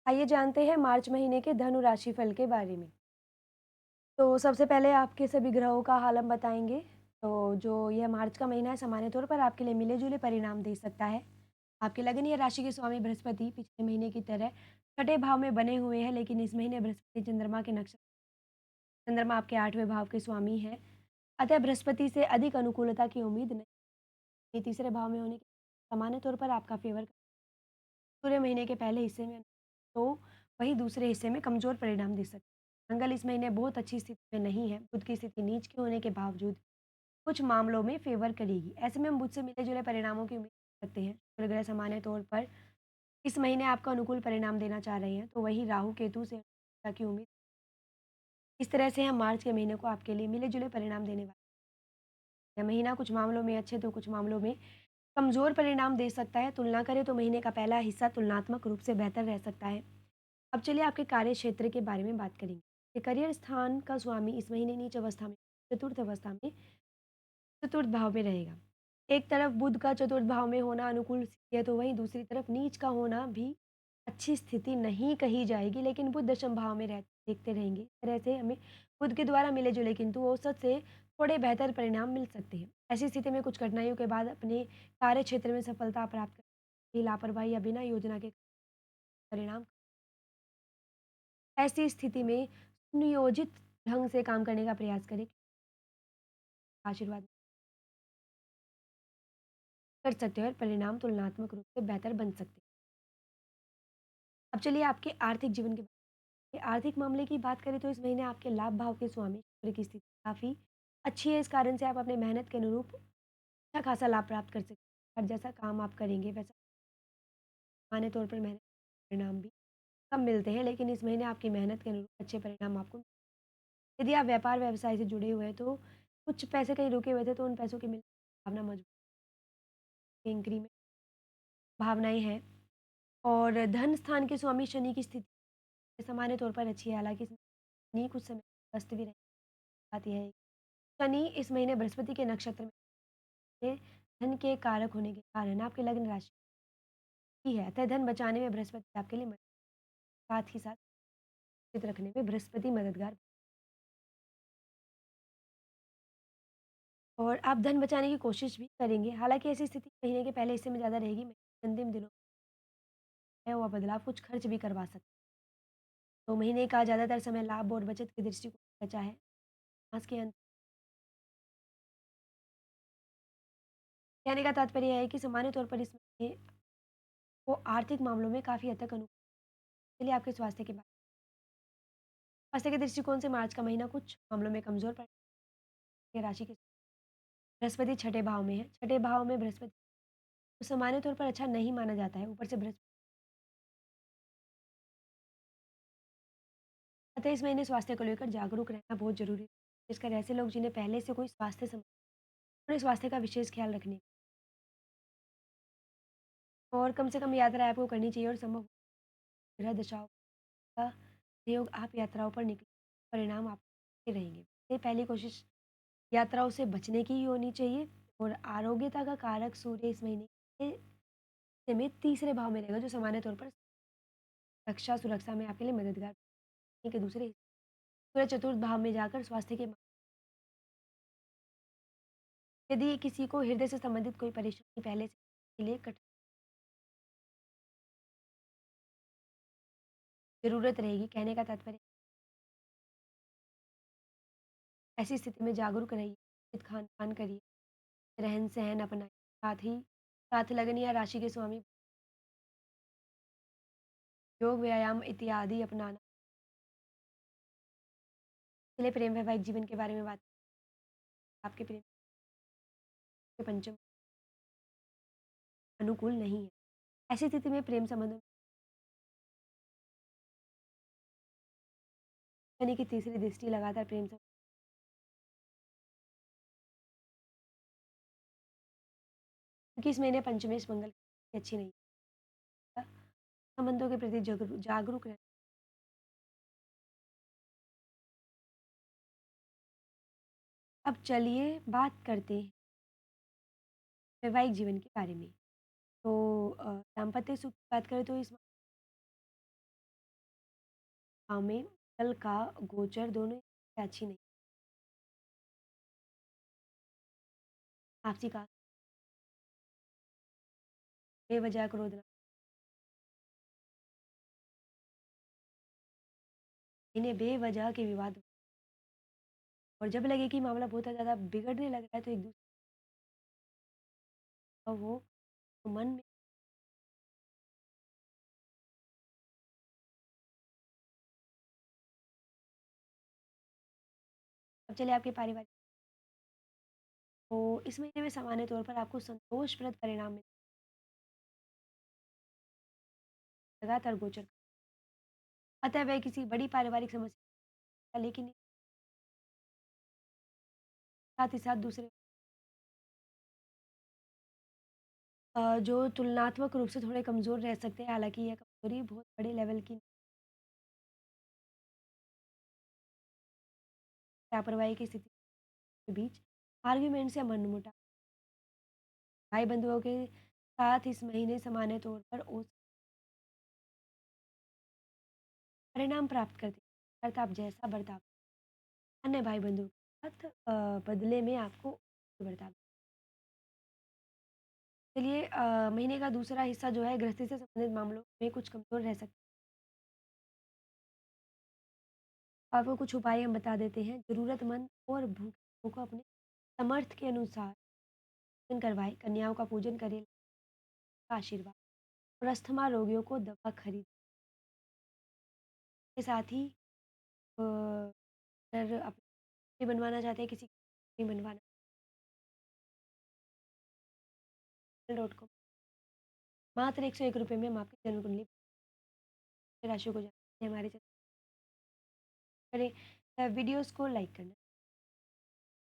आइए जानते हैं मार्च महीने के धनु राशि फल के बारे में। तो सबसे पहले आपके सभी ग्रहों का हाल हम बताएँगे। तो जो यह मार्च का महीना है सामान्य तौर पर आपके लिए मिले-जुले परिणाम दे सकता है। आपकी लगन या राशि के स्वामी बृहस्पति पिछले महीने की तरह छठे भाव में बने हुए हैं, लेकिन इस महीने बृहस्पति चंद्रमा आपके 8वें भाव के स्वामी हैं। अतः बृहस्पति से अधिक अनुकूलता की उम्मीद नहीं। तीसरे भाव में होने के सामान्य तौर पर आपका फ़ेवर पूरे महीने के पहले हिस्से में तो वहीं दूसरे हिस्से में कमज़ोर परिणाम दे सकते हैं। मंगल इस महीने बहुत अच्छी स्थिति में नहीं है। बुध की स्थिति नीच के होने के बावजूद कुछ मामलों में फ़ेवर करेगी। ऐसे में हम बुध से मिले-जुले परिणामों की उम्मीद कर सकते हैं। शुक्र ग्रह सामान्य तौर पर इस महीने आपको अनुकूल परिणाम देना चाह रहे हैं, तो वहीं राहु केतु से की उम्मीद। इस तरह से हम मार्च के महीने को आपके लिए मिले-जुले परिणाम देने वाले हैं। महीना कुछ मामलों में अच्छे तो कुछ मामलों में कमज़ोर परिणाम दे सकता है। तुलना करें तो महीने का पहला हिस्सा तुलनात्मक रूप से बेहतर रह सकता है। अब चलिए आपके कार्य क्षेत्र के बारे में बात करेंगे। ये करियर स्थान का स्वामी इस महीने नीच अवस्था में चतुर्थ अवस्था में चतुर्थ भाव में रहेगा। एक तरफ बुध का चतुर्थ भाव में होना अनुकूल स्थिति है, तो वहीं दूसरी तरफ नीच का होना भी अच्छी स्थिति नहीं कही जाएगी, लेकिन बुध दशम भाव में देखते रहेंगे। इस तरह से हमें बुध के द्वारा मिले जुले किंतु औसत से थोड़े बेहतर परिणाम मिल सकते हैं। ऐसी स्थिति में कुछ कठिनाइयों के बाद अपने कार्य क्षेत्र में सफलता प्राप्त करने लापरवाही या बिना योजना के परिणाम। ऐसी स्थिति में सुनियोजित ढंग से काम करने का प्रयास करें। आशीर्वाद कर सकते हैं और परिणाम तुलनात्मक रूप से बेहतर बन सकते हैं। अब चलिए आपके आर्थिक जीवन के आर्थिक मामले की बात करें तो इस महीने आपके लाभ भाव के स्वामी शुक्र की स्थिति काफ़ी अच्छी है। इस कारण से आप अपने मेहनत के अनुरूप अच्छा खासा लाभ प्राप्त कर सकते हैं। और जैसा काम आप करेंगे वैसा सामान्य तौर पर मेहनत के परिणाम भी कम मिलते हैं, लेकिन इस महीने आपकी मेहनत के अनुरूप अच्छे परिणाम आपको। यदि आप व्यापार व्यवसाय से जुड़े हुए हैं तो कुछ पैसे कहीं रुके हुए थे, तो उन पैसों की मिलने की भावना मजबूत, इंक्रीमेंट भावनाएँ हैं। और धन स्थान के स्वामी शनि की स्थिति सामान्य तौर पर अच्छी है, हालाँकि शनि कुछ समय व्यस्त भी रह बात यह है, शनि इस महीने बृहस्पति के नक्षत्र में है, धन के कारक होने के कारण आपकी लग्न राशि ही है, अतः धन बचाने में बृहस्पति आपके लिए साथ ही साथ चित रखने में बृहस्पति मददगार। और आप धन बचाने की कोशिश भी करेंगे, हालाँकि ऐसी स्थिति महीने के पहले हिस्से में ज़्यादा रहेगी। अंतिम दिनों में हुआ बदलाव कुछ खर्च भी करवा सकता है। तो महीने का ज़्यादातर समय लाभ और बचत के दृष्टिकोण से बचा है। मास के अंत कहने का तात्पर्य है कि सामान्य तौर पर इस महीने को आर्थिक मामलों में काफ़ी हद तक अनुकूल। चलिए आपके स्वास्थ्य के दृष्टिकोण से मार्च का महीना कुछ मामलों में कमज़ोर पड़ राशि के बृहस्पति छठे भाव में है। छठे भाव में बृहस्पति तो सामान्य तौर पर अच्छा नहीं माना जाता है। ऊपर से बृहस्पति अतः इस महीने स्वास्थ्य को लेकर जागरूक रहना बहुत ज़रूरी है। खासकर ऐसे लोग जिन्हें पहले से कोई स्वास्थ्य अपने स्वास्थ्य का विशेष ख्याल रखने और कम से कम यात्रा आपको करनी चाहिए और संभव ग्रह दशाओं का सहयोग आप यात्राओं पर निकले परिणाम आपके रहेंगे। ये पहली कोशिश यात्राओं से बचने की ही होनी चाहिए। और आरोग्यता का कारक सूर्य इस महीने के में तीसरे भाव में रहेगा, जो सामान्य तौर पर रक्षा सुरक्षा में आपके लिए मददगार के दूसरे सूर्य चतुर्थ भाव में जाकर स्वास्थ्य के यदि किसी को हृदय से संबंधित कोई परेशानी पहले से के लिए कठिन ज़रूरत रहेगी। कहने का तात्पर्य ऐसी स्थिति में जागरूक रहिए, उचित खान-पान करिए, रहन-सहन अपनाइए, साथ लगन या राशि के स्वामी योग, व्यायाम इत्यादि अपनाना। चलिए प्रेम वैवाहिक जीवन के बारे में बात आपके प्रेम के पंचम अनुकूल नहीं है। ऐसी स्थिति में प्रेम संबंधों में शनि की तीसरी दृष्टि लगातार प्रेम क्योंकि इस महीने पंचमेश मंगल की अच्छी नहीं है। संबंधों के प्रति जागरूक रहना। अब चलिए बात करते हैं वैवाहिक जीवन के बारे में। तो दाम्पत्य सुख की बात करें तो इस भाव में कल का गोचर दोनों ही अच्छी नहीं। आपसी का बेवजह क्रोध, इन्हें बेवजह के विवाद, और जब लगे कि मामला बहुत ज़्यादा बिगड़ने लग रहा है तो एक-दूसरे का वो मन में। अब चलिए आपके पारिवारिक, तो इस महीने में सामान्य तौर पर आपको संतोषप्रद परिणाम मिले, लगातार गोचर। अतः वह किसी बड़ी पारिवारिक समस्या, लेकिन साथ ही साथ दूसरे जो तुलनात्मक रूप से थोड़े कमज़ोर रह सकते हैं, हालाँकि यह कमज़ोरी बहुत बड़े लेवल की लापरवाही की स्थिति के बीच आर्ग्यूमेंट्स या मनमुटाव भाई-बंधुओं के साथ इस महीने सामान्य तौर पर औसत परिणाम प्राप्त करते हैं। अर्थात आप जैसा बर्ताव अन्य भाई-बंधुओं के साथ बदले में आपको बर्ताव। चलिए महीने का दूसरा हिस्सा जो है गृहस्थी से संबंधित मामलों में कुछ कमज़ोर रह सकता है। आपको कुछ उपाय हम बता देते हैं। ज़रूरतमंद और भूखे लोगों को अपने समर्थ के अनुसार पूजन करवाएँ, कन्याओं का पूजन करें, का आशीर्वाद, और अस्थमा रोगियों को दवा खरीदें। के साथ ही अगर आप नहीं बनवाना चाहते हैं, किसी को नहीं बनवाना, डॉट कॉम मात्र ₹101 में हम आपकी जन्म कुंडली राशि को जानते हैं। हमारे चैनल करें वीडियोज़ को लाइक करना।